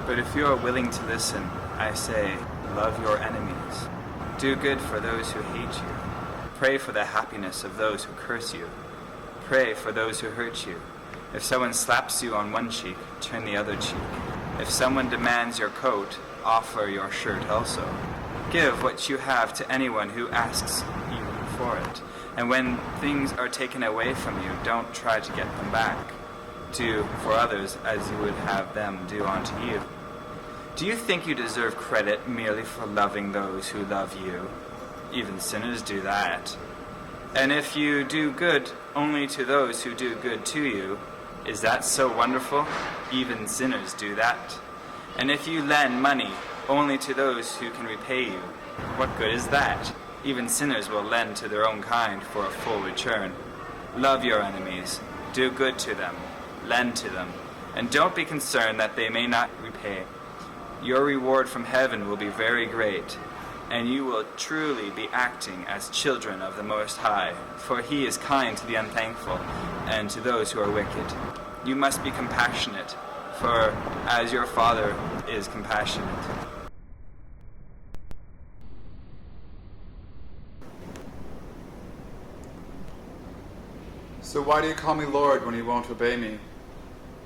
But if you are willing to listen, I say, love your enemies. Do good for those who hate you. Pray for the happiness of those who curse you. Pray for those who hurt you. If someone slaps you on one cheek, turn the other cheek. If someone demands your coat, offer your shirt also. Give what you have to anyone who asks you for it. And when things are taken away from you, don't try to get them back. Do for others as you would have them do unto you. Do you think you deserve credit merely for loving those who love you? Even sinners do that. And if you do good only to those who do good to you, is that so wonderful? Even sinners do that. And if you lend money only to those who can repay you, what good is that? Even sinners will lend to their own kind for a full return. Love your enemies, do good to them, lend to them, and don't be concerned that they may not repay. Your reward from heaven will be very great, and you will truly be acting as children of the Most High, for He is kind to the unthankful and to those who are wicked. You must be compassionate, for as your Father is compassionate. So why do you call me Lord when you won't obey me?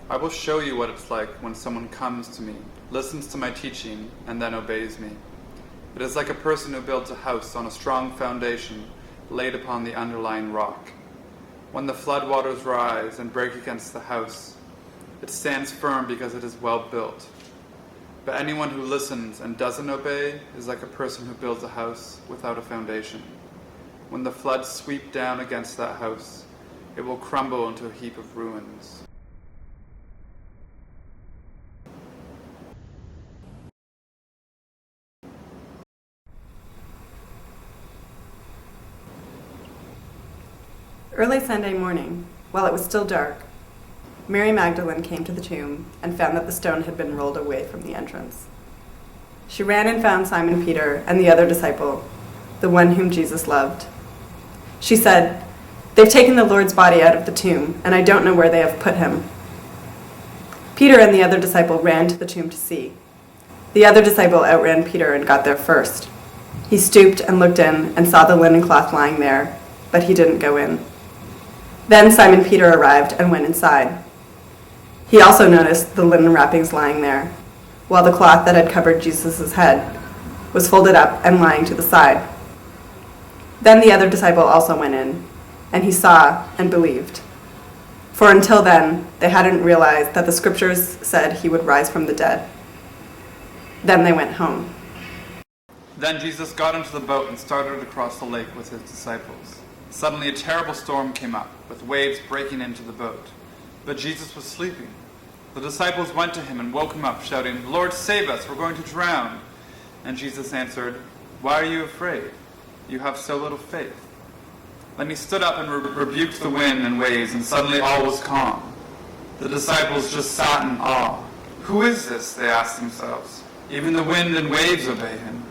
I will show you what it's like when someone comes to me, listens to my teaching, and then obeys me. It is like a person who builds a house on a strong foundation laid upon the underlying rock. When the floodwaters rise and break against the house, it stands firm because it is well built. But anyone who listens and doesn't obey is like a person who builds a house without a foundation. When the floods sweep down against that house, it will crumble into a heap of ruins. Early Sunday morning, while it was still dark, Mary Magdalene came to the tomb and found that the stone had been rolled away from the entrance. She ran and found Simon Peter and the other disciple, the one whom Jesus loved. She said, "They've taken the Lord's body out of the tomb, and I don't know where they have put him." Peter and the other disciple ran to the tomb to see. The other disciple outran Peter and got there first. He stooped and looked in and saw the linen cloth lying there, but he didn't go in. Then Simon Peter arrived and went inside. He also noticed the linen wrappings lying there, while the cloth that had covered Jesus' head was folded up and lying to the side. Then the other disciple also went in, and he saw and believed. For until then, they hadn't realized that the scriptures said he would rise from the dead. Then they went home. Then Jesus got into the boat and started across the lake with his disciples. Suddenly a terrible storm came up, with waves breaking into the boat. But Jesus was sleeping. The disciples went to him and woke him up, shouting, "Lord, save us, we're going to drown." And Jesus answered, "Why are you afraid? You have so little faith." Then he stood up and rebuked the wind and waves, and suddenly all was calm. The disciples just sat in awe. "Who is this?" they asked themselves. "Even the wind and waves obey him."